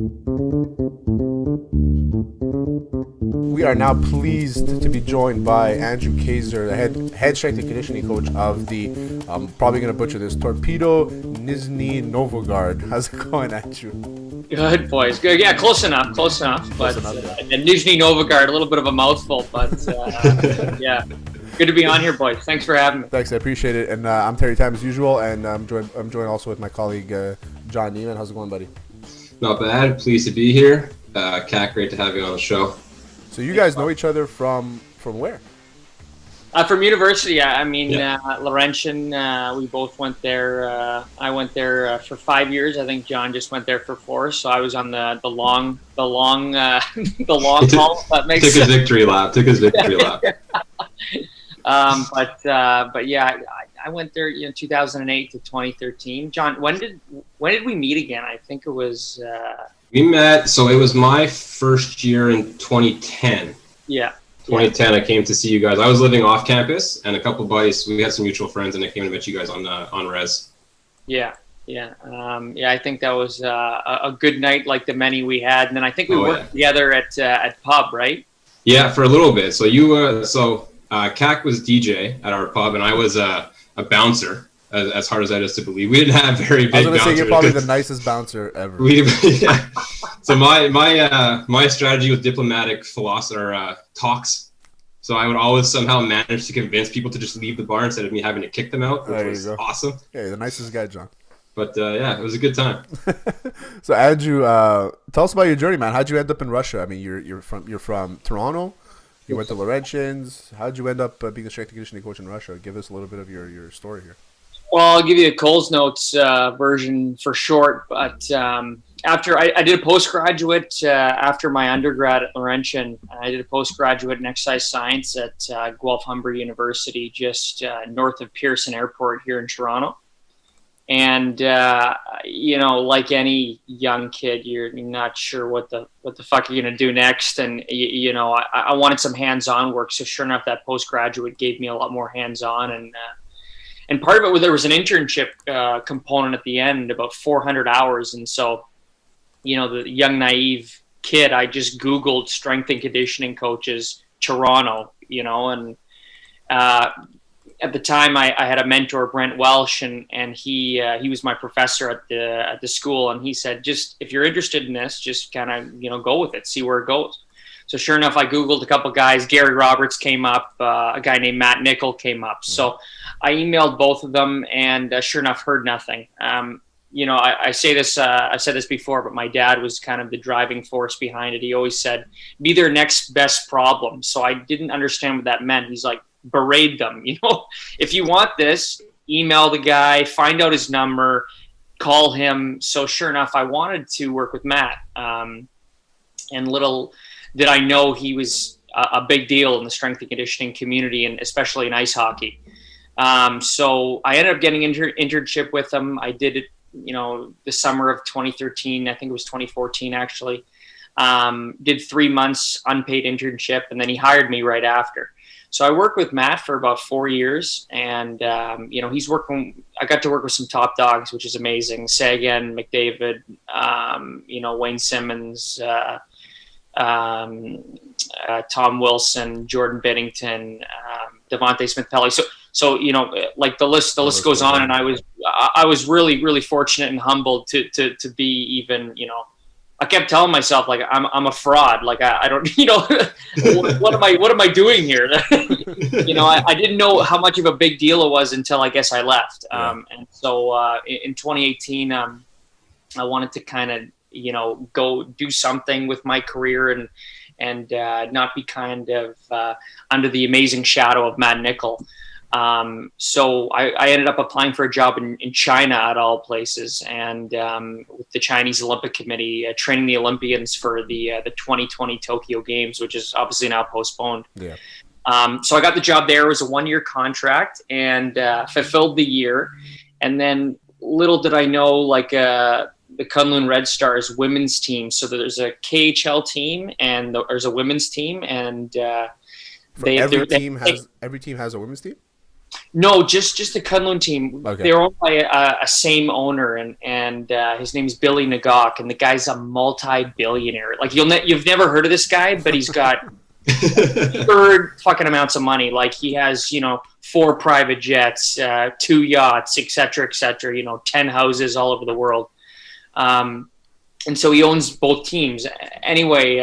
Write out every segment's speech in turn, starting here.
We are now pleased to be joined by Andrew Kacsor, the head strength and conditioning coach of the, probably going to butcher this, Torpedo Nizhny Novgorod. How's it going, Andrew? Good, boys. Good. Yeah, close enough. But Nizhny Novgorod, a little bit of a mouthful, but yeah. Good to be on here, boys. Thanks for having me. Thanks, I appreciate it. And I'm Terry Tam as usual, and I'm joined also with my colleague Jon Eamon. How's it going, buddy? Not bad. Pleased to be here. Kat, great to have you on the show. So you guys know each other from where? From university. I mean, Laurentian. We both went there. I went there for 5 years. I think John just went there for 4. So I was on the long haul. That makes Took his victory lap. But yeah, I went there, 2008 to 2013. John, when did we meet again? I think it was. We met. So it was my first year in 2010. Yeah. 2010, I came to see you guys. I was living off campus, and a couple of buddies. We had some mutual friends, and I came and met you guys on res. Yeah. I think that was a good night, like the many we had, and then I think we worked together at pub, right? Yeah, for a little bit. So you, Kak was DJ at our pub, and I was a bouncer. As hard as that is to believe, we didn't have very big. I was going to say you're probably the nicest bouncer ever. So my strategy with diplomatic talks. So I would always somehow manage to convince people to just leave the bar instead of me having to kick them out, which was awesome. Yeah, you're the nicest guy, John. But it was a good time. So Andrew, tell us about your journey, man. How'd you end up in Russia? I mean, you're from Toronto. You went to Laurentians. How'd you end up being a strength and conditioning coach in Russia? Give us a little bit of your story here. Well, I'll give you a Coles Notes version for short, but after I did a postgraduate after my undergrad at Laurentian, I did a postgraduate in exercise science at Guelph-Humber University, just north of Pearson Airport here in Toronto. And like any young kid, you're not sure what the fuck you're gonna do next. And I wanted some hands-on work, so sure enough, that postgraduate gave me a lot more hands-on and part of it was there was an internship component at the end, about 400 hours. And so, the young, naive kid, I just Googled strength and conditioning coaches, Toronto, and at the time I had a mentor, Brent Welsh, and he was my professor at the school. And he said, just, if you're interested in this, just kind of, go with it, see where it goes. So sure enough, I Googled a couple guys. Gary Roberts came up. A guy named Matt Nickel came up. So I emailed both of them, and sure enough, heard nothing. I say this. I've said this before, but my dad was kind of the driving force behind it. He always said, "Be their next best problem." So I didn't understand what that meant. He's like, berate them. If you want this, email the guy, find out his number, call him. So sure enough, I wanted to work with Matt, and little did I know he was a big deal in the strength and conditioning community, and especially in ice hockey. So I ended up getting an internship with him. I did it, the summer of 2013. I think it was 2014, actually. Did 3 months unpaid internship, and then he hired me right after. So I worked with Matt for about 4 years, and, I got to work with some top dogs, which is amazing. Sagan, McDavid, Wayne Simmons, Tom Wilson, Jordan Binnington, Devontae Smith-Pelly. So like the list goes on, and I was really, really fortunate and humbled to be even, I kept telling myself, like, I'm a fraud. Like, I don't, what am I doing here? I didn't know how much of a big deal it was until I guess I left. And so in 2018, I wanted to kind of, go do something with my career and not be kind of under the amazing shadow of Matt Nickel. So I ended up applying for a job in China, at all places, and with the Chinese Olympic Committee, training the Olympians for the 2020 Tokyo Games, which is obviously now postponed. Yeah. So I got the job there. It was a 1-year contract, and fulfilled the year. And then little did I know, like the Kunlun Red Stars women's team. So there's a KHL team and there's a women's team, and every team has a women's team. No, just the Kunlun team. Okay. They're owned by a same owner, and his name's Billy Nagok, and the guy's a multi-billionaire. Like you've never heard of this guy, but he's got absurd fucking amounts of money. Like he has 4 private jets, 2 yachts, etc., etc. 10 houses all over the world. And so he owns both teams. Anyway,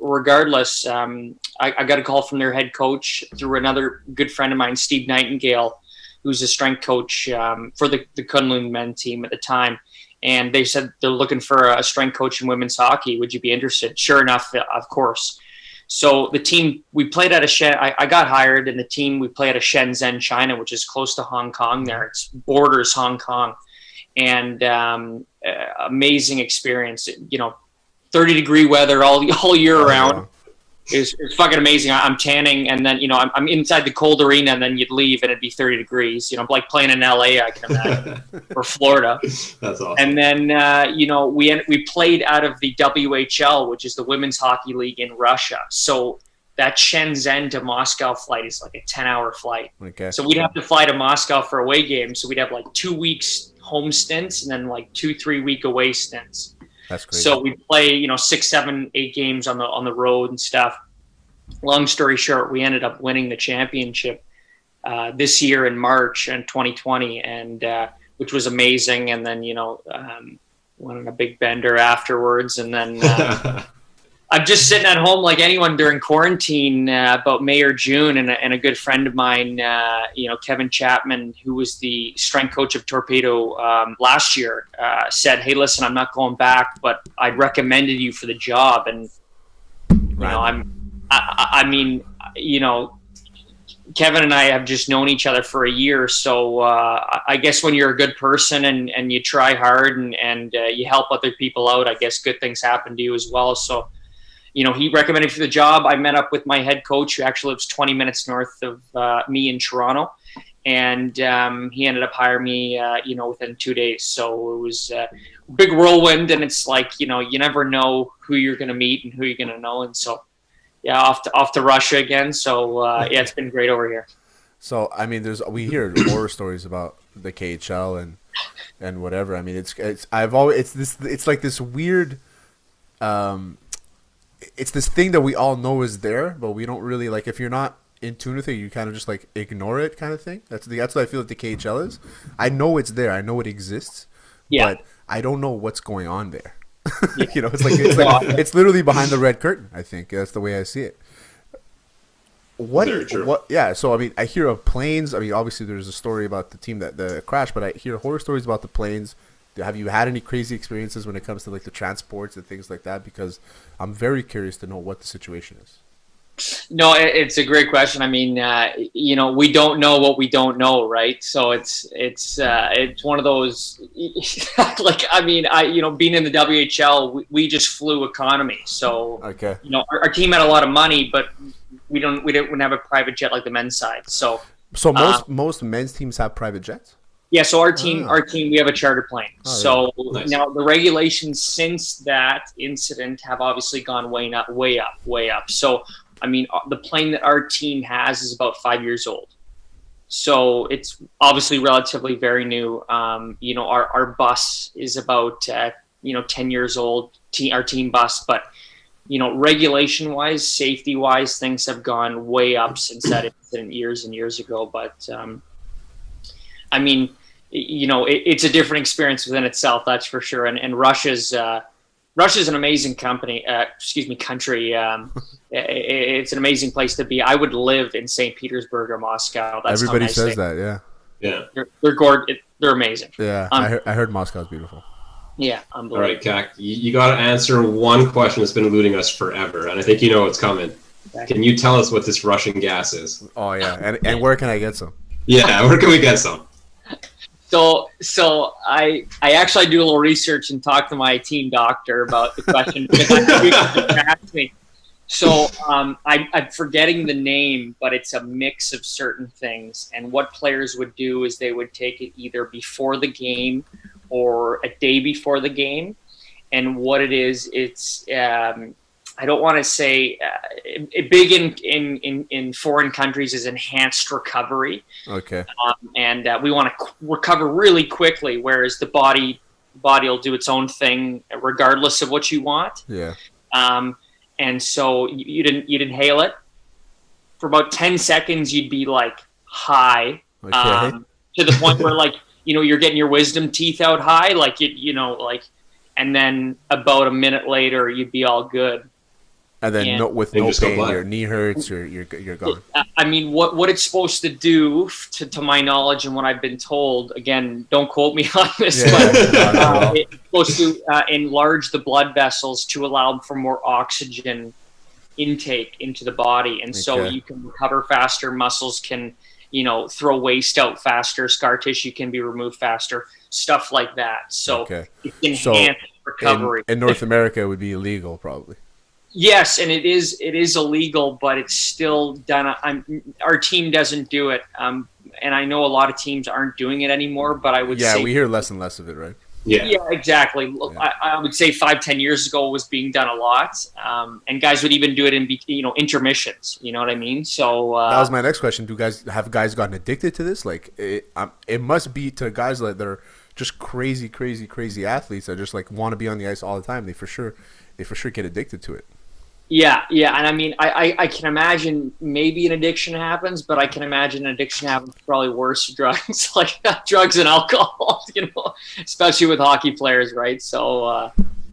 regardless, I got a call from their head coach through another good friend of mine, Steve Nightingale, who's a strength coach for the Kunlun men team at the time. And they said they're looking for a strength coach in women's hockey. Would you be interested? Sure enough, of course. So the team, we played at I got hired, and the team, we play at a Shenzhen, China, which is close to Hong Kong there. It's borders Hong Kong. And amazing experience, 30-degree weather all year round. It's fucking amazing. I'm tanning, and then I'm inside the cold arena, and then you'd leave and it'd be 30 degrees. Like playing in LA, I can imagine, or Florida. That's awesome. And then we played out of the WHL, which is the Women's Hockey League in Russia. So that Shenzhen to Moscow flight is like a 10-hour flight. Okay. So we'd have to fly to Moscow for away games. So we'd have like 2 weeks home stints and then like 2-3 week away stints. That's crazy. So we play 6, 7, 8 games on the road and stuff. Long story short, we ended up winning the championship this year in March in 2020, and which was amazing. And then went on a big bender afterwards, and then I'm just sitting at home like anyone during quarantine about May or June, and a good friend of mine, Kevin Chapman, who was the strength coach of Torpedo last year, said, "Hey, listen, I'm not going back, but I'd recommended you for the job." And Kevin and I have just known each other for a year, so I guess when you're a good person and you try hard and you help other people out, I guess good things happen to you as well. So. He recommended for the job. I met up with my head coach, who actually lives 20 minutes north of me in Toronto. And he ended up hiring me, within 2 days. So it was a big whirlwind. And it's like, you never know who you're going to meet and who you're going to know. And so, yeah, off to Russia again. So, it's been great over here. So, I mean, we hear horror stories about the KHL and whatever. I mean, it's like this weird, it's this thing that we all know is there, but we don't really like. If you're not in tune with it, you kind of just like ignore it, kind of thing. That's what I feel like the KHL is. I know it's there. I know it exists, but I don't know what's going on there. Yeah. It's literally behind the red curtain. I think that's the way I see it. Yeah. So I mean, I hear of planes. I mean, obviously there's a story about the team that crashed, but I hear horror stories about the planes. Have you had any crazy experiences when it comes to like the transports and things like that? Because I'm very curious to know what the situation is. No, it's a great question. I mean, we don't know what we don't know, right? So it's one of those. Like, I mean, being in the WHL, we just flew economy. So okay, our team had a lot of money, but we didn't have a private jet like the men's side. So most men's teams have private jets. Yeah, so our team, we have a charter plane. Oh, so nice. Now the regulations since that incident have obviously gone way up. So, I mean, the plane that our team has is about 5 years old. So it's obviously relatively very new. Our bus is about 10 years old. Our team bus, but regulation wise, safety wise, things have gone way up since that incident years and years ago. But I mean, it's a different experience within itself, that's for sure. And Russia's an amazing country. It's an amazing place to be. I would live in St. Petersburg or Moscow. That's everybody says that, yeah. Yeah. They're amazing. Yeah, I heard Moscow's beautiful. Yeah, unbelievable. All right, Kak, you got to answer one question that's been eluding us forever, and I think you know what's coming. Okay. Can you tell us what this Russian gas is? Oh, yeah, and where can I get some? Yeah, where can we get some? So I actually do a little research and talk to my team doctor about the question. Asked me. So I'm forgetting the name, but it's a mix of certain things. And what players would do is they would take it either before the game or a day before the game. And what it is, it's I don't want to say big in foreign countries is enhanced recovery. Okay. And we want to recover really quickly, whereas the body will do its own thing regardless of what you want. Yeah. And so you'd inhale it for about 10 seconds. You'd be like high, Okay. to the point where like, you're getting your wisdom teeth out high, like and then about a minute later you'd be all good. And then no pain, your knee hurts, you're gone. I mean, what it's supposed to do, to my knowledge and what I've been told, again, don't quote me on this, but it's supposed to enlarge the blood vessels to allow for more oxygen intake into the body, and so you can recover faster. Muscles can, throw waste out faster. Scar tissue can be removed faster. Stuff like that. So it's enhanced recovery. In North America, it would be illegal, probably. Yes, and it is illegal, but it's still done. Our team doesn't do it, and I know a lot of teams aren't doing it anymore. But I would say we hear less and less of it, right? Yeah, exactly. Yeah. I would say 5-10 years ago it was being done a lot, and guys would even do it in intermissions. You know what I mean? So that was my next question. Have guys gotten addicted to this? Like it must be to guys that are just crazy athletes that just like want to be on the ice all the time. They for sure get addicted to it. Yeah, and I mean, I can imagine maybe an addiction happens, but I can imagine an addiction happens probably worse to drugs, like drugs and alcohol, especially with hockey players, right? So,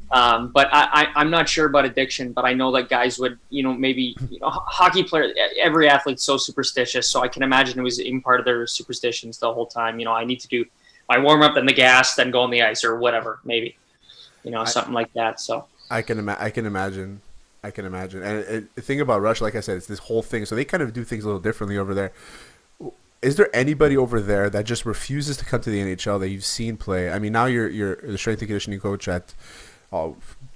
but I'm not sure about addiction, but I know that guys would, maybe, hockey players, every athlete's so superstitious, so I can imagine it was even part of their superstitions the whole time. I need to do my warm up, then the gas, then go on the ice or whatever, maybe, something like that. So I can imagine. And the thing about Russia, like I said, it's this whole thing. So they kind of do things a little differently over there. Is there anybody over there that just refuses to come to the NHL that you've seen play? I mean, now you're the strength and conditioning coach at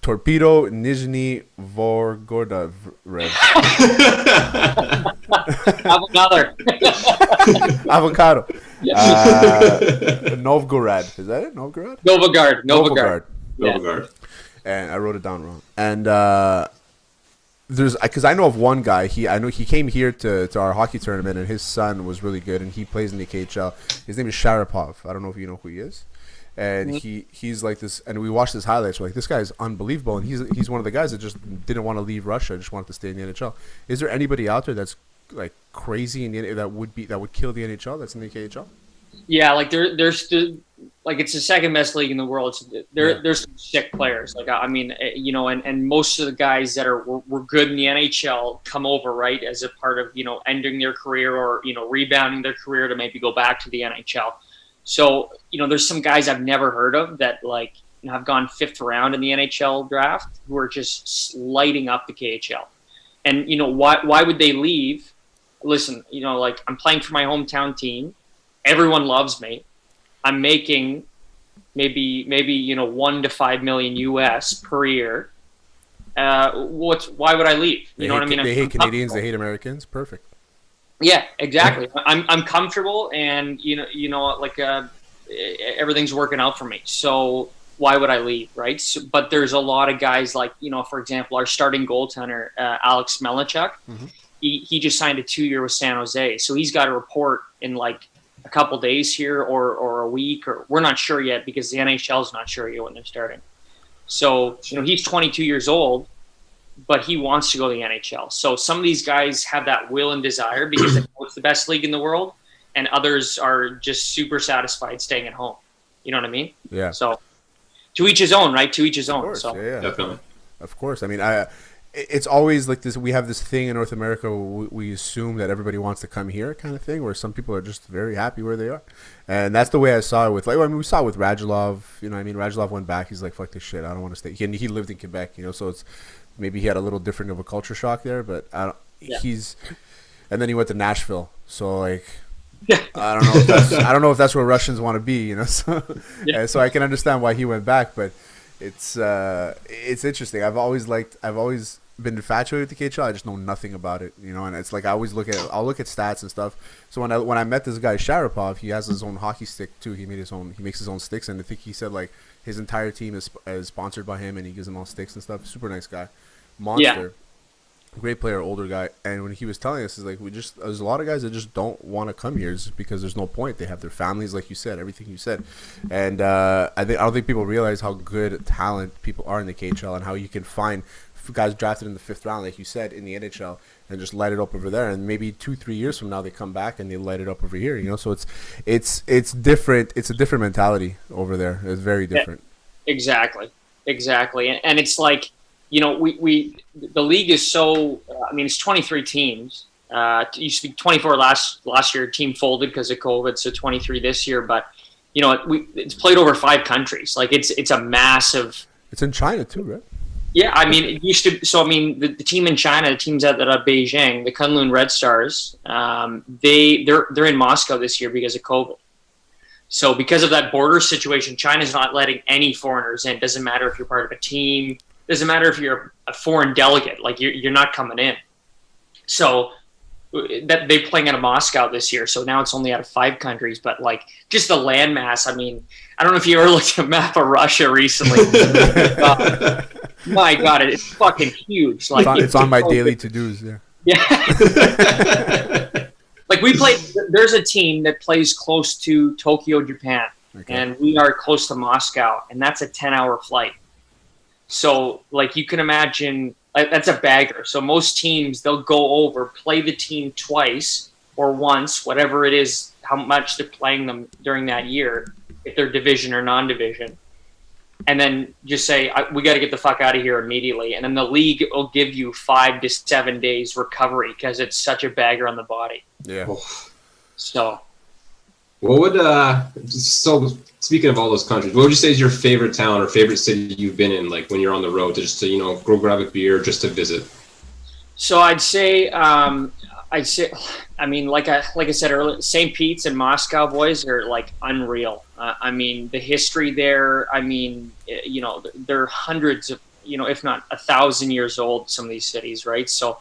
Torpedo Nizhny Novgorod. Avocado. Novgorod. Is that it? Novgorod? Novgorod. Yeah. And I wrote it down wrong. And because I know of one guy. I know he came here to our hockey tournament, and his son was really good, and he plays in the KHL. His name is Sharapov. I don't know if you know who he is. And he's like this, and we watched his highlights. We're like, this guy is unbelievable, and he's one of the guys that just didn't want to leave Russia, just wanted to stay in the NHL. Is there anybody out there that's like crazy that would kill the NHL? That's in the KHL? Yeah, like there's like it's the second best league in the world. There's some sick players. Like I mean, and most of the guys that were good in the NHL come over, right, as a part of ending their career or rebounding their career to maybe go back to the NHL. So there's some guys I've never heard of that have gone 5th round in the NHL draft who are just lighting up the KHL. And why would they leave? Listen, I'm playing for my hometown team. Everyone loves me. I'm making maybe $1 to $5 million US per year. Why would I leave? You know what I mean? They hate Canadians. They hate Americans. Perfect. Yeah, exactly. I'm comfortable, and everything's working out for me. So why would I leave, right? So, but there's a lot of guys like for example, our starting goaltender Alex Melnichuk. Mm-hmm. He just signed a 2-year with San Jose, so he's got to report in like a couple days here or a week, or we're not sure yet because the NHL is not sure yet when they're starting. So he's 22 years old, but he wants to go to the NHL. So some of these guys have that will and desire because they know it's the best league in the world, and others are just super satisfied staying at home. You know what I mean? Yeah. So to each his own, right? To each his own. Of course, so yeah. Definitely. Of course. I mean, it's always like this. We have this thing in North America. We assume that everybody wants to come here, kind of thing. Where some people are just very happy where they are, and that's the way I saw it with. We saw it with Radulov. Radulov went back. He's like, "Fuck this shit. I don't want to stay." He lived in Quebec. So it's maybe he had a little different of a culture shock there, but and then he went to Nashville. So I don't know if that's where Russians want to be. So I can understand why he went back, but it's interesting. I've always been infatuated with the KHL. I just know nothing about it, and it's like I'll look at stats and stuff. So when I met this guy Sharapov, he has his own hockey stick too. He makes his own sticks, and I think he said like his entire team is sponsored by him, and he gives them all sticks and stuff. Super nice guy. monster. Great player, older guy, and when he was telling us, is like there's a lot of guys that just don't want to come here just because there's no point. They have their families, like you said, everything you said, and I don't think people realize how good talent people are in the KHL and how you can find guys drafted in the 5th round, like you said, in the NHL and just light it up over there, and maybe 2-3 years from now they come back and they light it up over here. So it's different. It's a different mentality over there. It's very different. Exactly, and it's like. The league is so. It's 23 teams. It used to be 24 last year. Team folded because of COVID, so 23 this year. But it's played over 5 countries. Like it's a massive. It's in China too, right? Yeah, it used to. So the team in China, the teams at Beijing, the Kunlun Red Stars, they're in Moscow this year because of COVID. So because of that border situation, China's not letting any foreigners in. Doesn't matter if you're part of a team. Doesn't matter if you're a foreign delegate, like you're not coming in. So that they're playing out of Moscow this year. So now it's only out of 5 countries, but like just the landmass. I don't know if you ever looked at a map of Russia recently. My God, it's fucking huge. Like it's on my daily to-dos. Yeah. Like there's a team that plays close to Tokyo, Japan, and we are close to Moscow, and that's a 10-hour flight. So, like, you can imagine, that's a bagger. So most teams, they'll go over, play the team twice or once, whatever it is, how much they're playing them during that year, if they're division or non-division. And then just say, we got to get the fuck out of here immediately. And then the league will give you 5 to 7 days recovery because it's such a bagger on the body. Yeah. So. What would so speaking of all those countries, what would you say is your favorite town or favorite city you've been in, like when you're on the road to just to go grab a beer just to visit? So I'd say like I said earlier, St. Pete's and Moscow, boys, are like unreal. The history there. They're hundreds of if not 1,000 years old. Some of these cities, right? So,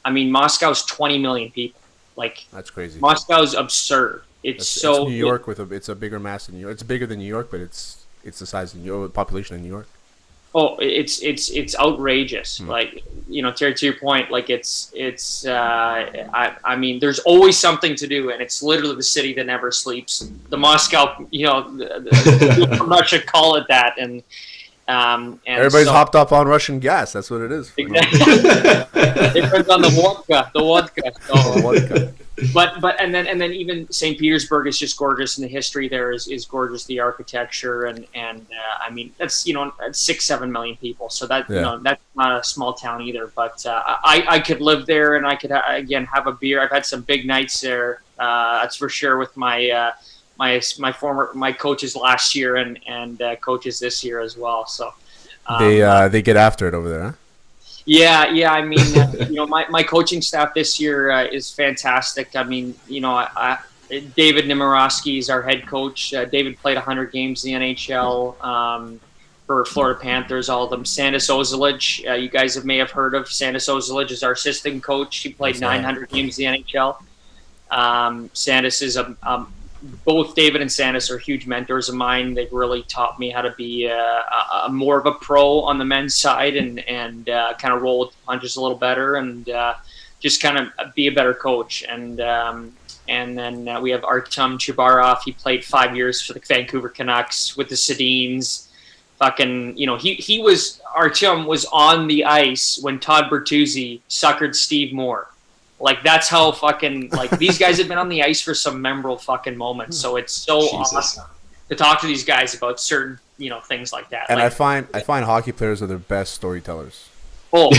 Moscow's 20 million people. Like that's crazy. Moscow's absurd. It's New York it's a bigger mass than New York. It's bigger than New York, but it's the size of New York, population of New York. Oh, it's outrageous. Like to your point, like it's there's always something to do, and it's literally the city that never sleeps. The Moscow, Russia call it that, and everybody's hopped up on Russian gas. That's what it is. Exactly. Depends on the vodka. So. Vodka. But and then even St. Petersburg is just gorgeous, and the history there is gorgeous. The architecture and that's 6-7 million people, so that that's not a small town either. But I could live there, and I could again have a beer. I've had some big nights there. That's for sure with my my coaches last year and coaches this year as well. So they get after it over there, huh? Yeah. My coaching staff this year is fantastic. David Nemirovsky is our head coach. David played 100 games in the NHL for Florida Panthers, all of them. Sandis Ozilic, you guys may have heard of. Sandis Ozilic is our assistant coach. He played 900 games in the NHL. Sandis is both David and Sandis are huge mentors of mine. They've really taught me how to be a more of a pro on the men's side and kind of roll with the punches a little better and just kind of be a better coach. And then we have Artem Chubarov. He played 5 years for the Vancouver Canucks with the Sedins. Artem was on the ice when Todd Bertuzzi suckered Steve Moore. Like, that's how fucking, like, these guys have been on the ice for some memorable fucking moments. So it's so awesome to talk to these guys about certain, things like that. And I find hockey players are the best storytellers. Oh,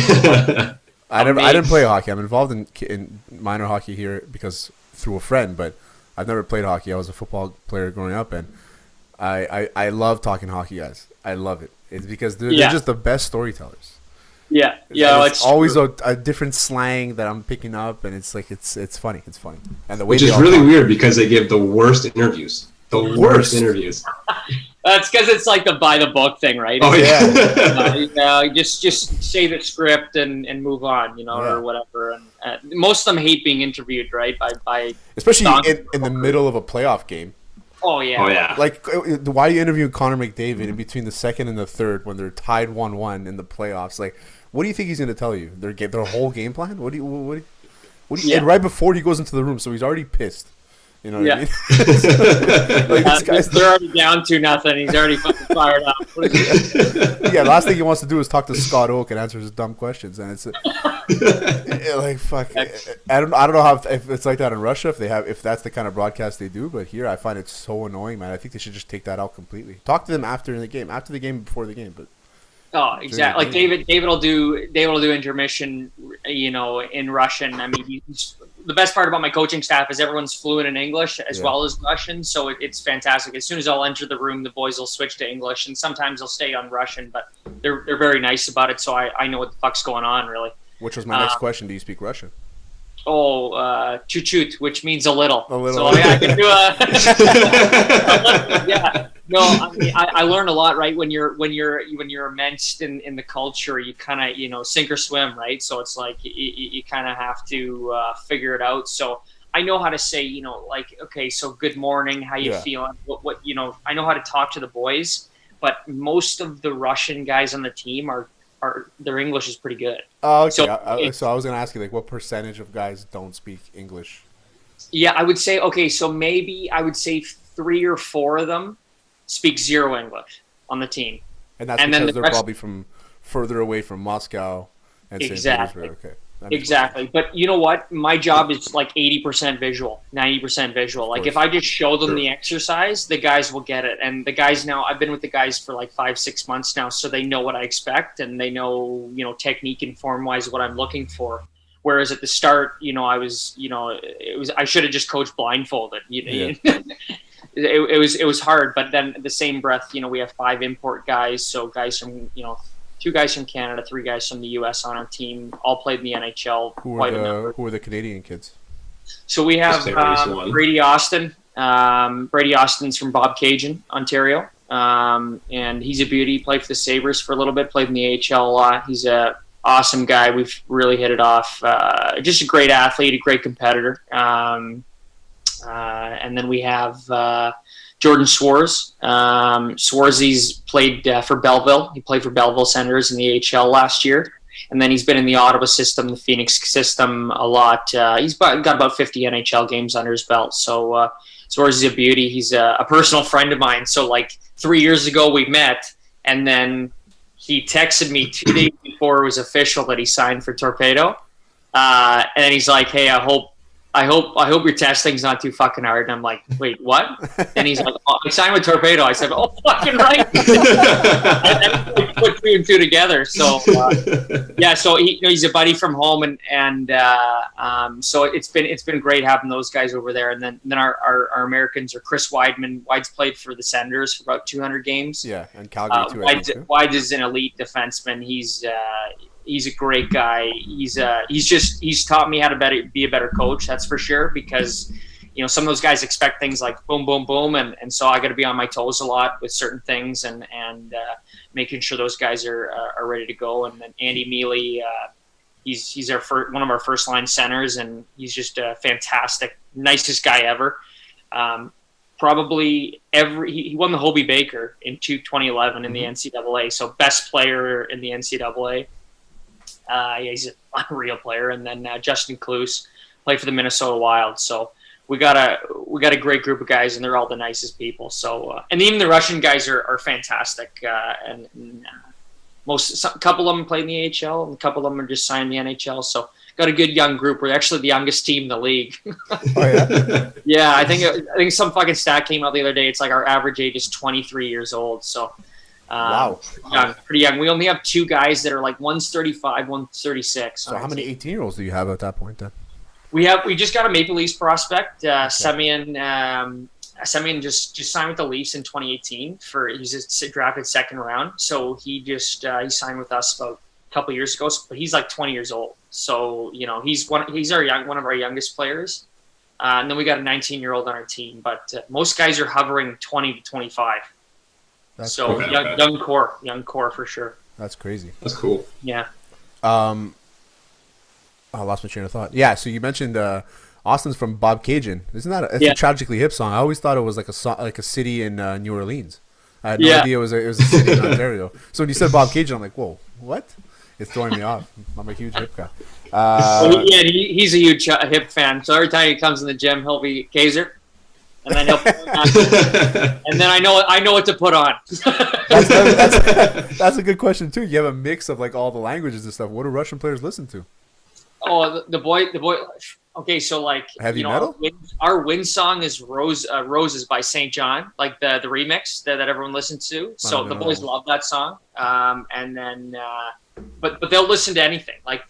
I didn't play hockey. I'm involved in minor hockey here because through a friend, but I've never played hockey. I was a football player growing up, and I love talking hockey, guys. I love it. It's because they're just the best storytellers. Yeah, it's always a different slang that I'm picking up, and it's like it's funny. It's funny, and the way which is really weird because they give the worst interviews. The worst interviews. That's because it's like the by the book thing, right? Oh yeah. Just say the script and move on, or whatever. And most of them hate being interviewed, right? By especially in the middle of a playoff game. Oh yeah. Oh yeah. Like, why are you interviewing Conor McDavid in between the second and the third when they're tied 1-1 in the playoffs? Like, what do you think he's going to tell you? Their whole game plan? What do you? Yeah. And right before he goes into the room, so he's already pissed. You know what I mean? They're already down 2-0. He's already fucking fired up. Yeah, last thing he wants to do is talk to Scott Oak and answer his dumb questions, and it's like fuck. I don't know how if it's like that in Russia if that's the kind of broadcast they do, but here I find it so annoying, man. I think they should just take that out completely. Talk to them after the game, before the game, but. Oh, exactly. Like David will do intermission, in Russian. I mean, the best part about my coaching staff is everyone's fluent in English as well as Russian, so it's fantastic. As soon as I'll enter the room, the boys will switch to English, and sometimes they'll stay on Russian, but they're very nice about it, so I know what the fuck's going on, really. Which was my next question. Do you speak Russian? Chut-chut, which means a little. A little. So yeah, I can do yeah. No, I mean, I learn a lot, right? When you're immersed in the culture, you kind of, sink or swim, right? So it's like you kind of have to figure it out. So I know how to say, like, okay, so good morning, how you feeling? What I know how to talk to the boys, but most of the Russian guys on the team are their English is pretty good. Oh, okay. So I was gonna ask you, like, what percentage of guys don't speak English? Yeah, I would say, okay, so maybe I would say 3 or 4 of them speak zero English on the team. And that's because they're probably from further away from Moscow and St. Petersburg. Okay. Exactly. But you know what? My job is like 80% visual, 90% visual. Like if I just show them the exercise, the guys will get it. And the guys now, I've been with the guys for like 5-6 months now, so they know what I expect and they know, technique and form wise what I'm looking for. Whereas at the start, I was, I should have just coached blindfolded. It was hard, but then at the same breath, we have 5 import guys, so guys from 2 guys from Canada, 3 guys from the U.S. on our team, all played in the NHL. Who are the Canadian kids? So we have Brady Austin. Brady Austin's from Bob Cajun, Ontario, and he's a beauty. He played for the Sabres for a little bit, played in the AHL a lot. He's a awesome guy. We've really hit it off. Just a great athlete, a great competitor. And then we have Jordan Swarz. Swarzy's played for Belleville. He played for Belleville Senators in the AHL last year. And then he's been in the Ottawa system, the Phoenix system a lot. He's got about 50 NHL games under his belt. So Swarzy's a beauty. He's a personal friend of mine. So like 3 years ago we met, and then he texted me 2 days before it was official that he signed for Torpedo. And he's like, hey, I hope your testing's not too fucking hard. And I'm like, wait, what? And he's like, I signed with Torpedo. I said, oh, fucking right. And we put 2 and 2 together. So, so he's a buddy from home, and so it's been great having those guys over there. And then our Americans are Chris Weidman. Wide's played for the Senators for about 200 games. Yeah, and Calgary too. Wide is an elite defenseman. He's a great guy. He's taught me how to be a better coach. That's for sure, because some of those guys expect things like boom, boom, boom, and so I got to be on my toes a lot with certain things and making sure those guys are ready to go. And then Andy Mealy, he's one of our first line centers, and he's just a fantastic, nicest guy ever. Probably he won the Hobey Baker in 2011 in the NCAA, so best player in the NCAA. He's an unreal player. And then Justin Kloos played for the Minnesota Wild. So we got a great group of guys, and they're all the nicest people. So and even the Russian guys are fantastic. A couple of them played in the AHL, and a couple of them are just signed in the NHL. So got a good young group. We're actually the youngest team in the league. Oh yeah. Yeah, I think some fucking stat came out the other day. It's like our average age is 23 years old. So. Wow. Pretty young. We only have 2 guys that are like one's 35, one's 36. So how many 18-year-olds do you have at that point then? We just got a Maple Leafs prospect. Semyon just signed with the Leafs in 2018 he's just drafted second round. So he signed with us about a couple of years ago, but he's like 20 years old. So, he's one of our youngest players. And then we got a 19-year-old on our team, but most guys are hovering 20 to 25. That's so cool. young core for sure. That's crazy. That's cool. Yeah. I lost my train of thought. Yeah. So you mentioned Austin's from Bob Cajun. Isn't that it's a tragically hip song? I always thought it was like a song, like a city in New Orleans. I had no idea it was a city in Ontario. So when you said Bob Cajun, I'm like, whoa, what? It's throwing me off. I'm a huge hip guy. He's a huge hip fan. So every time he comes in the gym, he'll be Kacsor, and then he'll and then I know what to put on. That's a good question too. You have a mix of like all the languages and stuff. What do Russian players listen to? Oh, the boy. Okay, so like heavy metal. Our win song is "Roses" by St. John, like the remix that everyone listens to. So the boys love that song. And then, but they'll listen to anything. Like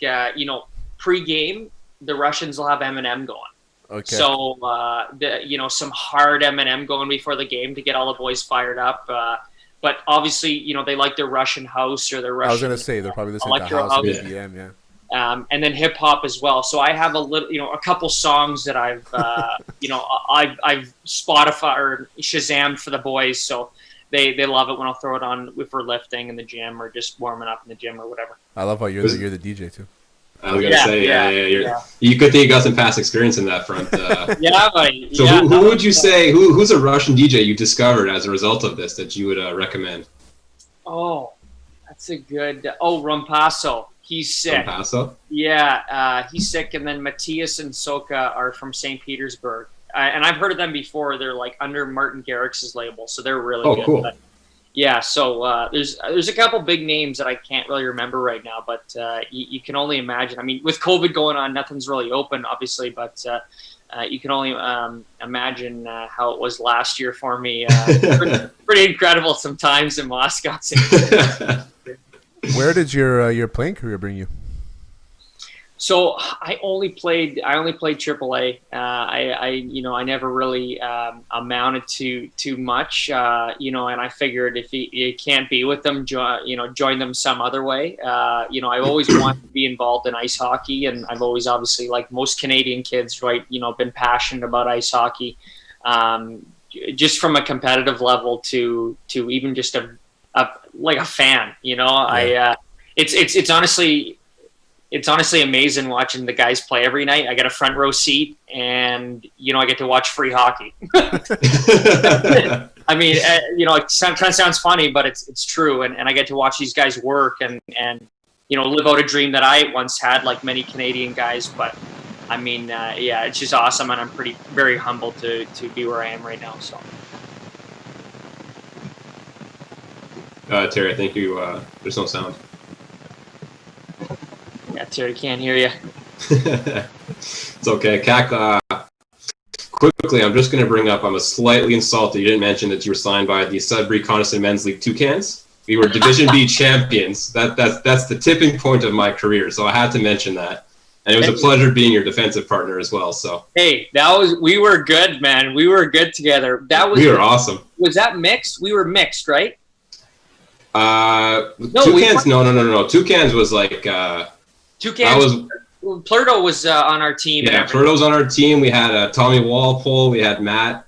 pre-game, the Russians will have Eminem going. Okay. So some hard Eminem going before the game to get all the boys fired up. But obviously, they like their Russian house or their Russian. I was gonna say they're probably listening to house or EDM, yeah. And then hip hop as well. So I have a couple songs that I've Spotify or Shazammed for the boys. So they love it when I'll throw it on if we're lifting in the gym or just warming up in the gym or whatever. I love how you're the DJ too. I was gonna say, you could think you got some past experience in that front. Yeah, buddy. So who would you say who's a Russian DJ you discovered as a result of this that you would recommend? Oh, that's a good. Rompasso. He's sick. Rompasso? Yeah, he's sick. And then Matthias and Soka are from St. Petersburg, and I've heard of them before. They're like under Martin Garrix's label, so they're really good. Cool. But, yeah, so there's a couple big names that I can't really remember right now, but you can only imagine. I mean, with COVID going on, nothing's really open, obviously, but you can only imagine how it was last year for me. Pretty incredible sometimes in Moscow. Where did your playing career bring you? So I only played AAA. I never really amounted to too much. And I figured if you can't be with them, join them some other way. I've always wanted to be involved in ice hockey, and I've always, obviously, like most Canadian kids, right, been passionate about ice hockey, just from a competitive level to even just a fan. Yeah. It's honestly amazing watching the guys play every night. I get a front row seat, and I get to watch free hockey. I mean, it kind of sounds funny, but it's true. And I get to watch these guys work and live out a dream that I once had, like many Canadian guys. But I mean, it's just awesome, and I'm very humbled to be where I am right now. So, Terry, I think there's no sound. Yeah, Terry, can't hear you. It's okay. Cac, quickly, I'm just going to bring up, I'm slightly insulted. You didn't mention that you were signed by the Sudbury Coniston Men's League Toucans. We were Division B champions. That's the tipping point of my career, so I had to mention that. And it was a pleasure being your defensive partner as well. So hey, we were good, man. We were good together. We were awesome. Was that mixed? We were mixed, right? Toucans? No. Toucans was like... Toucans. Plurdo was on our team. Yeah, Plurdo's on our team. We had Tommy Walpole. We had Matt.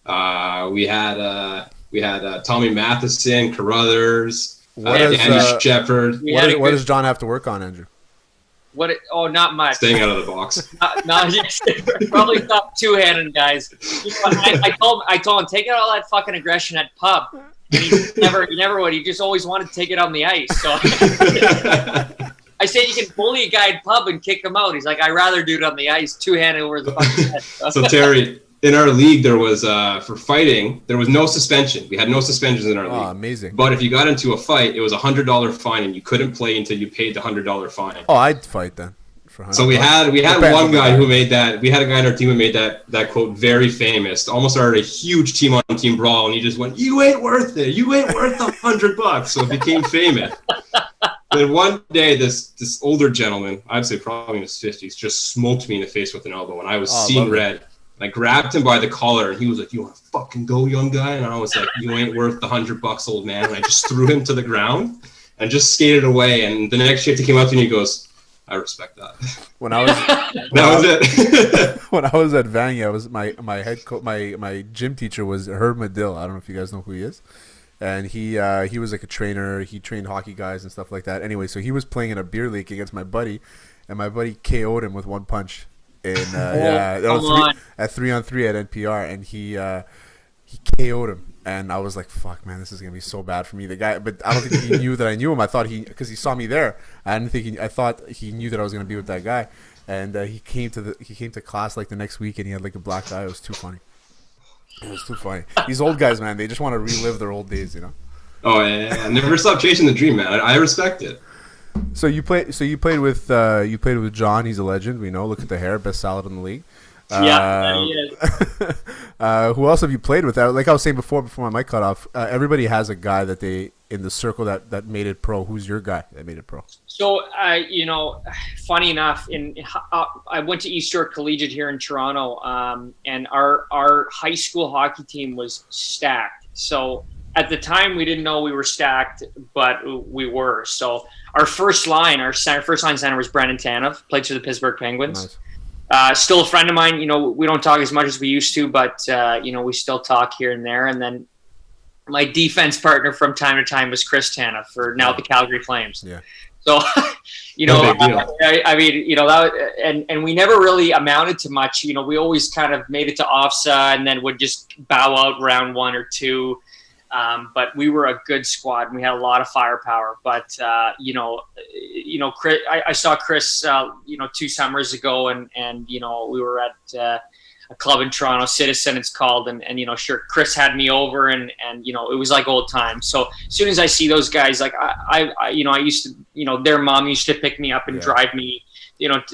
We had Tommy Matheson, Carruthers, Danny Shepard. What does John have to work on, Andrew? Not much. Staying out of the box. Probably top two-handed guys. I told him, take out all that fucking aggression at pub. And he never would. He just always wanted to take it on the ice. So I said, you can bully a guy at pub and kick him out. He's like, I'd rather do it on the ice, two-handed over the fucking head. So Terry, in our league, there was for fighting, there was no suspension. We had no suspensions in our league. Oh, amazing! But if you got into a fight, it was $100 fine, and you couldn't play until you paid the $100 fine. Oh, I'd fight then. So we had one guy who made that. We had a guy on our team who made that quote very famous. Almost started a huge team on team brawl, and he just went, "You ain't worth it. You ain't worth $100." So it became famous. Then one day, this older gentleman, I'd say probably in his 50s, just smoked me in the face with an elbow, and I was seeing red. And I grabbed him by the collar, and he was like, "You want to fucking go, young guy?" And I was like, "You ain't worth the $100, old man." And I just threw him to the ground and just skated away. And the next shift, he came up to me and he goes, "I respect that." When I was that was it. When I was at Vanya, I was my head coach, my gym teacher was Herb Medill. I don't know if you guys know who he is. And he was like a trainer. He trained hockey guys and stuff like that. Anyway, so he was playing in a beer league against my buddy, and my buddy KO'd him with one punch. in come on. at 3-on-3 at NPR, and he KO'd him. And I was like, "Fuck, man, this is gonna be so bad for me." The guy, but I don't think he knew that I knew him. I thought because he saw me there. I thought he knew that I was gonna be with that guy. And he came to class like the next week, and he had like a black eye. It was too funny. It was too funny. These old guys, man, they just want to relive their old days, you know. Oh yeah. Never stop chasing the dream, man. I respect it. So you played with John. He's a legend. We know. Look at the hair, best salad in the league. Yeah, he is. Who else have you played with? Like I was saying before my mic cut off, everybody has a guy that they in the circle that made it pro. Who's your guy that made it pro? So, funny enough, I went to East York Collegiate here in Toronto, and our high school hockey team was stacked. So at the time, we didn't know we were stacked, but we were. So our first line center was Brendan Tanev, played for the Pittsburgh Penguins. Nice. Still a friend of mine. We don't talk as much as we used to, but we still talk here and there. And then my defense partner from time to time was Chris Tanev for now the Calgary Flames. Yeah. So, No big deal. I mean, and we never really amounted to much. We always kind of made it to OFSA and then would just bow out round 1 or 2. But we were a good squad and we had a lot of firepower. But Chris, I saw Chris 2 summers ago, and we were at a club in Toronto, Citizen it's called, and sure, Chris had me over, and it was like old times. So as soon as I see those guys, like I used to, their mom used to pick me up and drive me,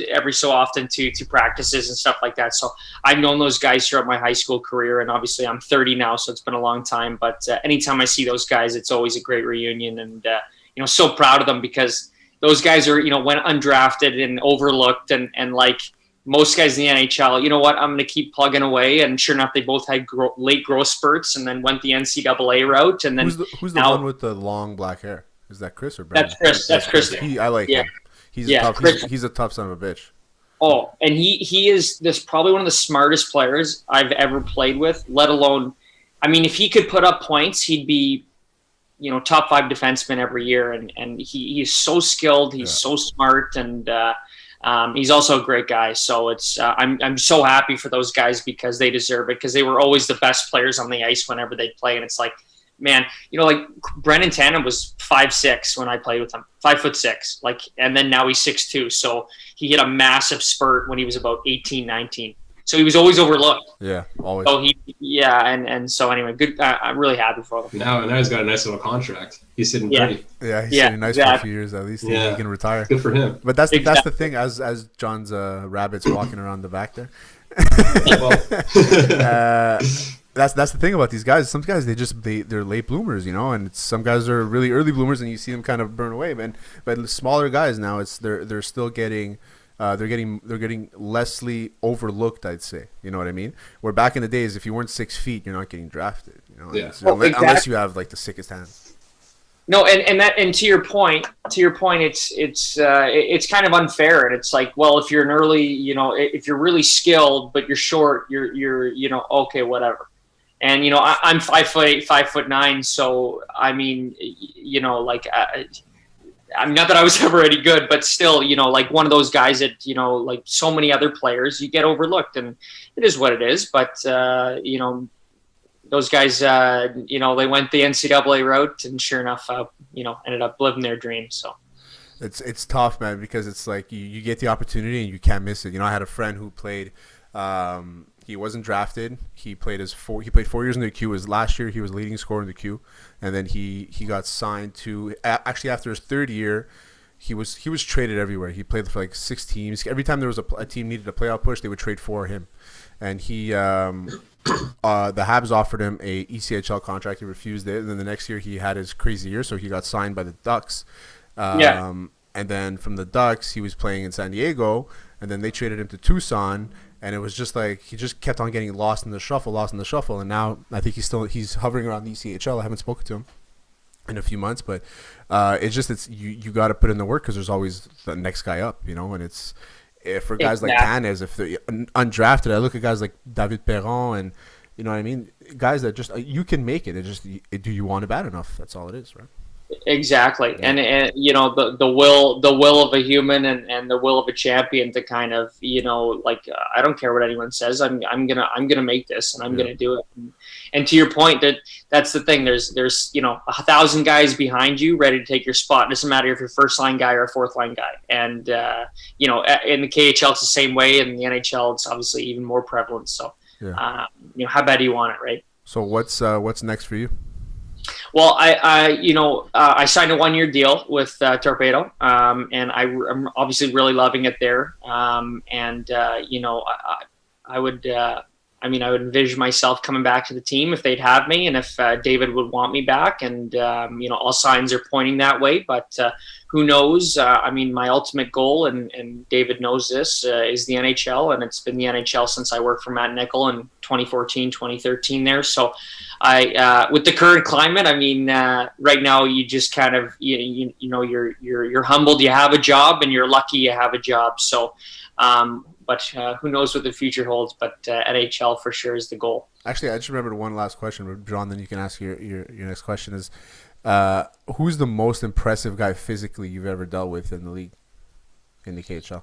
every so often to practices and stuff like that. So I've known those guys throughout my high school career, and obviously I'm 30 now, so it's been a long time. But anytime I see those guys, it's always a great reunion, and so proud of them, because those guys are went undrafted and overlooked, and like most guys in the NHL, you know what, I'm going to keep plugging away. And sure enough, they both had late growth spurts and then went the NCAA route. And then who's the one with the long black hair? Is that Chris or Brandon? That's Chris. I like him. He's a tough son of a bitch. Oh, and he is probably one of the smartest players I've ever played with, let alone, I mean, if he could put up points, he'd be, top 5 defenseman every year. And he is so skilled. He's so smart, and he's also a great guy. So it's I'm so happy for those guys, because they deserve it, because they were always the best players on the ice whenever they play. And it's like, man, like Brendan Tanev was 5'6" when I played with him, 5'6", and then now he's 6'2". So he hit a massive spurt when he was about 18, 19. So he was always overlooked. Yeah, always. So and so anyway, good. I'm really happy for him. Now he's got a nice little contract. He's sitting pretty. Yeah, he's sitting nice for a few years at least. Yeah, he can retire. Good for him. But that's the thing. As John's rabbits walking around the back there. That's the thing about these guys. Some guys they're late bloomers, and some guys are really early bloomers, and you see them kind of burn away. But smaller guys now, they're still getting. They're getting lessly overlooked, I'd say. You know what I mean? Where back in the days, if you weren't 6 feet, you're not getting drafted. Unless you have like the sickest hands. No, and to your point, it's kind of unfair, and it's like, well, if you're an early, if you're really skilled but you're short, you're okay, whatever. And I'm 5'8", 5'9", so I mean, I'm not that I was ever any good, but still, like one of those guys that, like so many other players, you get overlooked, and it is what it is. But, those guys, they went the NCAA route, and sure enough, ended up living their dreams. So it's tough, man, because it's like you get the opportunity and you can't miss it. I had a friend who played, he wasn't drafted. He played 4 years in the Q. Last year he was leading scorer in the Q, and then he got signed to actually after his 3rd year, he was traded everywhere. He played for like 6 teams. Every time there was a team needed a playoff push, they would trade for him, and he the Habs offered him a ECHL contract. He refused it, and then the next year he had his crazy year, so he got signed by the Ducks. And then from the Ducks, he was playing in San Diego, and then they traded him to Tucson. And it was just like he just kept on getting lost in the shuffle, and now I think he's hovering around the ECHL. I haven't spoken to him in a few months, but it's you got to put in the work, because there's always the next guy up, and it's for guys like Tanev, if they're undrafted. I look at guys like David Perron, and you know what I mean, guys that just you can make it. It just do you want it bad enough? That's all it is, right? Exactly. And you know, the will of a human and the will of a champion to kind of, you know, like, I don't care what anyone says. I'm gonna make this, and I'm gonna do it. And to your point, that's the thing. There's you know, 1,000 guys behind you ready to take your spot. It doesn't matter if you're first line guy or a fourth line guy. And you know, in the KHL it's the same way, and in the NHL it's obviously even more prevalent. So you know, how bad do you want it, right? So what's next for you? Well, I signed a 1-year deal with Torpedo, and I'm obviously really loving it there. You know, I would envision myself coming back to the team if they'd have me, and if David would want me back. And you know, all signs are pointing that way. But who knows? I mean, my ultimate goal, and David knows this, is the NHL, and it's been the NHL since I worked for Matt Nichol in 2014, 2013 there. So with the current climate, I mean, right now you just kind of, you know, you're humbled you have a job, and you're lucky you have a job. So, but who knows what the future holds? But NHL for sure is the goal. Actually, I just remembered one last question, John. Then you can ask your next question is, who's the most impressive guy physically you've ever dealt with in the league, in the KHL?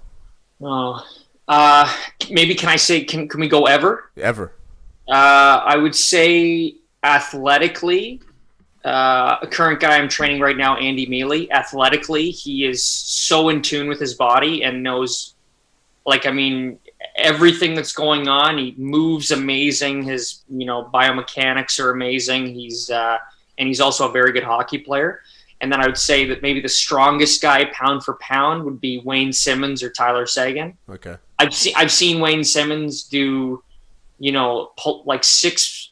Oh, maybe can I say, can we go ever? Ever. I would say athletically, a current guy I'm training right now, Andy Mealy. Athletically, he is so in tune with his body and knows, like, I mean, everything that's going on. He moves amazing. His, you know, biomechanics are amazing. And he's also a very good hockey player. And then I would say that maybe the strongest guy pound for pound would be Wayne Simmons or Tyler Seguin. Okay. I've seen Wayne Simmons do, you know, like six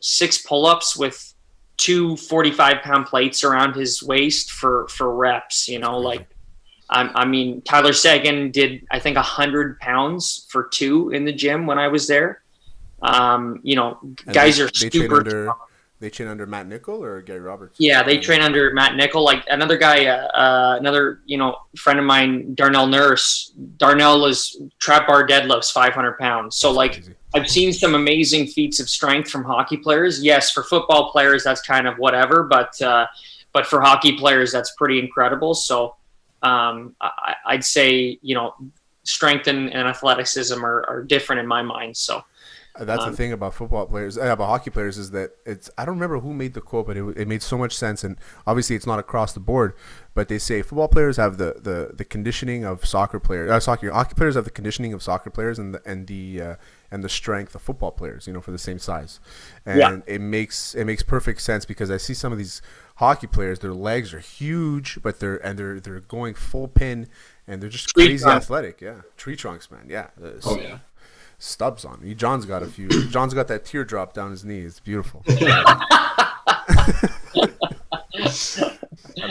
pull-ups with 2 45-pound plates around his waist for reps, you know, like, I mean, Tyler Seguin did, I think, 100 pounds for 2 in the gym when I was there. You know, and guys are super. They train under Matt Nichol or Gary Roberts? Yeah, they train under Matt Nichol. Like another guy, another, you know, friend of mine, Darnell Nurse. Darnell is trap bar deadlifts 500 pounds. So like, crazy. I've seen some amazing feats of strength from hockey players. Yes, for football players that's kind of whatever, but for hockey players that's pretty incredible. So I'd say, you know, strength and athleticism are different in my mind. So. That's the thing about football players, about hockey players, is that I don't remember who made the quote, but it made so much sense. And obviously it's not across the board, but they say football players have the conditioning of soccer players. Hockey players have the conditioning of soccer players and the strength of football players, you know, for the same size. And it makes perfect sense, because I see some of these hockey players, their legs are huge, but they're going full pin, and they're just crazy athletic. Yeah. Tree trunks, man. Yeah. Oh yeah. Stubs on me. John's got a few. John's got that teardrop down his knee. It's beautiful. I've been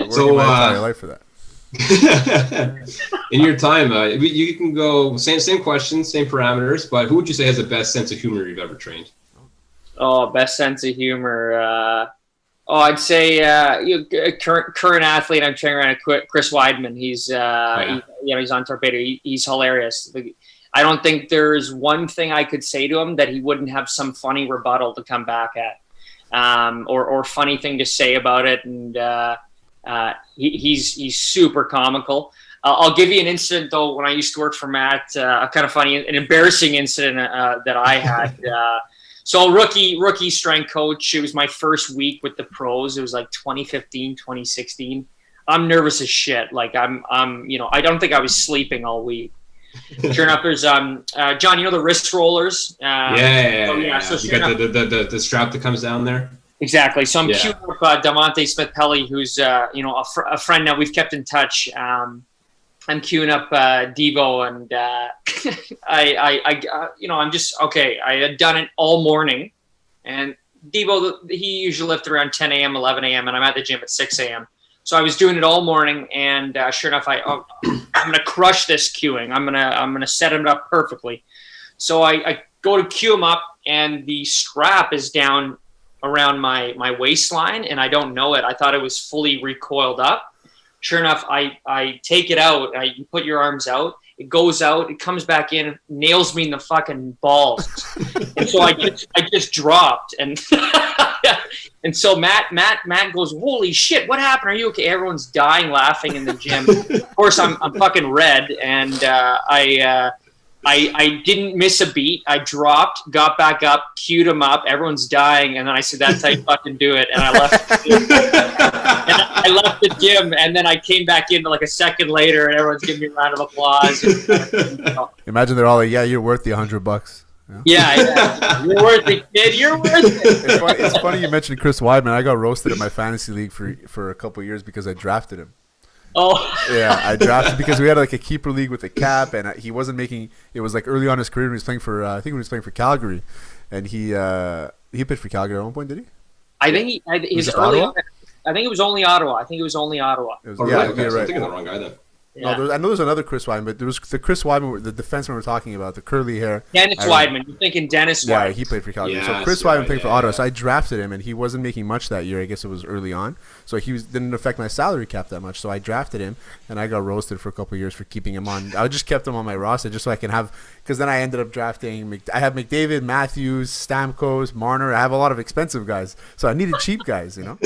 working my entire life for that. In your time, you can go same questions, same parameters, but who would you say has the best sense of humor you've ever trained? Oh, best sense of humor. I'd say current athlete I'm training right now, Chris Weidman. He's he's on Torpedo. He's hilarious. I don't think there's one thing I could say to him that he wouldn't have some funny rebuttal to come back at, or funny thing to say about it. And he's super comical. I'll give you an incident though. When I used to work for Matt, a kind of funny, an embarrassing incident that I had. So rookie strength coach. It was my first week with the pros. It was like 2015, 2016. I'm nervous as shit. Like I'm you know, I don't think I was sleeping all week. Sure enough, there's John. You know the wrist rollers. So you got the strap that comes down there. Exactly. So I'm queuing up Devontae Smith-Pelly, who's you know, a friend now. We've kept in touch. I'm queuing up Devo, and I you know, I'm just okay. I had done it all morning, and Devo, he usually left around 10 a.m., 11 a.m., and I'm at the gym at 6 a.m. So I was doing it all morning, and sure enough, I'm gonna crush this queuing. I'm gonna set it up perfectly. So I go to queue him up, and the strap is down around my waistline, and I don't know it. I thought it was fully recoiled up. Sure enough, I take it out. You put your arms out. It goes out. It comes back in. Nails me in the fucking balls. And so I just dropped, and And so Matt goes, "Holy shit, what happened? Are you okay?" Everyone's dying laughing in the gym. Of course, I'm fucking red, and I didn't miss a beat. I dropped, got back up, queued him up. Everyone's dying, and then I said, "That's how you fucking do it." And I left. I left the gym, and then I came back in like a second later, and everyone's giving me a round of applause. Imagine they're all like, "Yeah, you're worth the $100." Yeah, you're worth it, kid. You're worth it. It's funny you mentioned Chris Weidman. I got roasted in my fantasy league for a couple of years because I drafted him. Oh. Yeah, I drafted because we had like a keeper league with a cap, and he wasn't making. It was like early on in his career when he was playing for. I think when he was playing for Calgary, and he played for Calgary at one point, did he? I think he's early on. I think it was only Ottawa. It was, right. right. I'm thinking the wrong guy then. Yeah. No, I know there's another Chris Weidman, but there was the Chris Weidman, the defenseman we're talking about, the curly hair. Dennis Weidman. You're thinking Dennis Weidman. Yeah, he played for Calgary. So Chris Weidman played for Ottawa. So I drafted him, and he wasn't making much that year. I guess it was early on. So didn't affect my salary cap that much. So I drafted him, and I got roasted for a couple of years for keeping him on. I just kept him on my roster just so I can have – because then I ended up drafting – I have McDavid, Matthews, Stamkos, Marner. I have a lot of expensive guys. So I needed cheap guys, you know.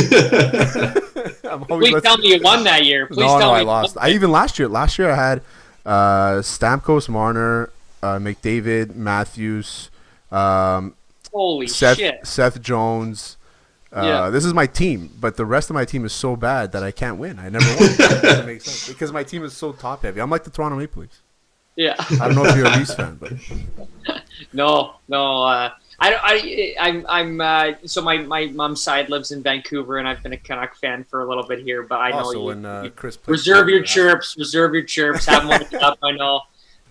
Please tell me you won that year. Please tell me I lost. I even last year I had Stamkos, Marner, McDavid, Matthews, holy shit, Seth Jones. This is my team, but the rest of my team is so bad that I can't win. I never won. That doesn't make sense because my team is so top heavy. I'm like the Toronto Maple Leafs. Yeah. I don't know if you're a Leafs fan, but no. So my mom's side lives in Vancouver, and I've been a Canuck fan for a little bit here. But I know when Chris reserve your chirps. Have them on the cup. I know,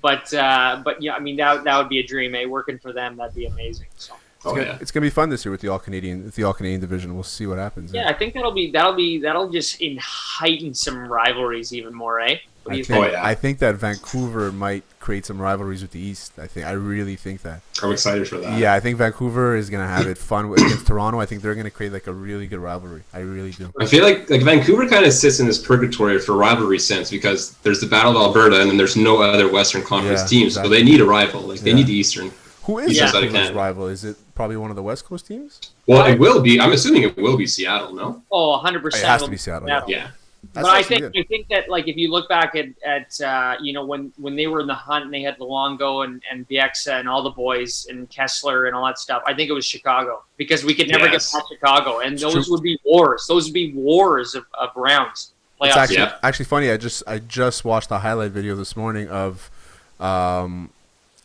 but yeah, I mean that would be a dream. Working for them, that'd be amazing. So. It's gonna be fun this year with the All Canadian division. We'll see what happens. Yeah, I think that'll just heighten some rivalries even more, eh? What do you think? I think that Vancouver might create some rivalries with the East. I really think that. I'm excited for that. Yeah, I think Vancouver is gonna have it fun against Toronto. I think they're gonna create like a really good rivalry. I really do. I feel like Vancouver kind of sits in this purgatory for rivalry sense because there's the Battle of Alberta and then there's no other Western Conference teams, so they need a rival. They need the Eastern. Who is Vancouver's rival? Is it probably one of the West Coast teams? Well, it will be. I'm assuming it will be Seattle. No. Oh, 100%. It has to be Seattle. Yeah. But I think that like if you look back at when they were in the hunt and they had Luongo and Bieksa and all the boys and Kessler and all that stuff, I think it was Chicago because we could never get past Chicago, and those would be wars. Those would be wars of rounds. Playoffs. It's actually funny. I just watched a highlight video this morning of.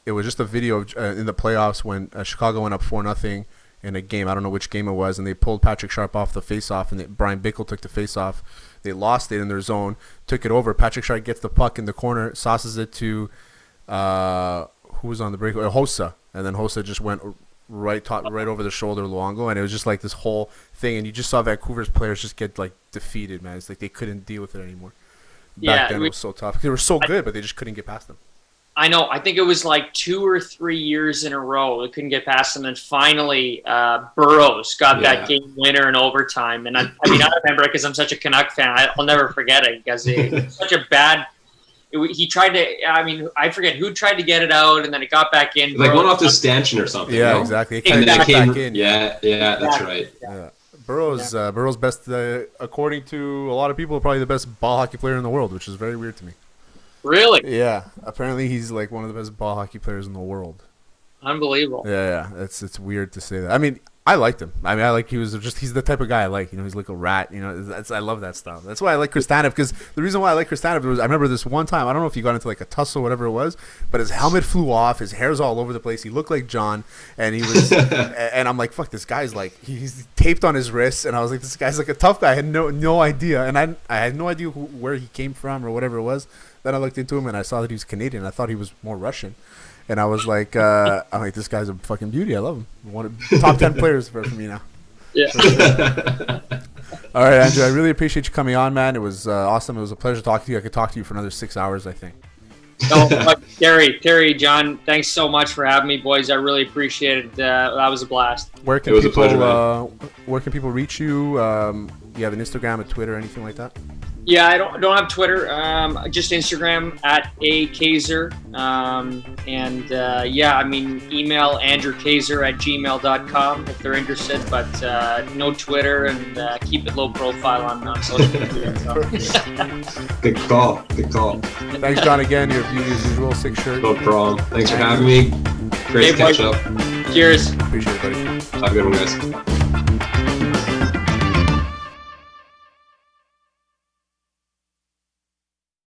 It was just a video of, in the playoffs when Chicago went up 4-0 in a game. I don't know which game it was, and they pulled Patrick Sharp off the faceoff, and Brian Bickle took the faceoff. They lost it in their zone, took it over. Patrick Sharp gets the puck in the corner, sauces it to who was on the break? Hossa, and then Hossa just went right over the shoulder of Luongo, and it was just like this whole thing. And you just saw Vancouver's players just get like defeated, man. It's like they couldn't deal with it anymore. Back then it was so tough. They were so good, but they just couldn't get past them. I know. I think it was like 2 or 3 years in a row. They couldn't get past them. And finally, Burrows got that game winner in overtime. And I remember it because I'm such a Canuck fan. I'll never forget it because it's such a bad – he tried to – I forget who tried to get it out, and then it got back in. Like one off the stanchion or something. Yeah, exactly. And then it came back in. Yeah, that's right. Yeah. Burrows best, according to a lot of people, probably the best ball hockey player in the world, which is very weird to me. Really? Yeah. Apparently, he's like one of the best ball hockey players in the world. Unbelievable. Yeah. It's weird to say that. I mean, I liked him. I mean, he's the type of guy I like. You know, he's like a rat. You know, I love that style. That's why I like Chris Tanev, because the reason why I like Chris Tanev was I remember this one time. I don't know if he got into like a tussle or whatever it was, but his helmet flew off. His hair's all over the place. He looked like John, and he was. And I'm like, fuck, this guy's like he's taped on his wrists, and I was like, this guy's like a tough guy. I had no idea, and I had no idea where he came from or whatever it was. Then I looked into him and I saw that he was Canadian. I thought he was more Russian, and I was like, this guy's a fucking beauty. I love him. One of top 10 players for me now. Yeah. All right, Andrew. I really appreciate you coming on, man. It was awesome. It was a pleasure talking to you. I could talk to you for another 6 hours, I think. Terry, John, thanks so much for having me, boys. I really appreciate it. That was a blast. Where can people reach you? You have an Instagram, a Twitter, anything like that? Yeah, I don't have Twitter. Just Instagram at @Kacsor. Yeah, I mean, email andrewkacsor@gmail.com if they're interested. But no Twitter, and keep it low profile on social media. So. Good call. Good call. Thanks, John. Again, your beauty as usual. 6 shirt. No problem. Thanks for having me. Great to catch up. Cheers. Appreciate it, buddy. Have a good one, guys.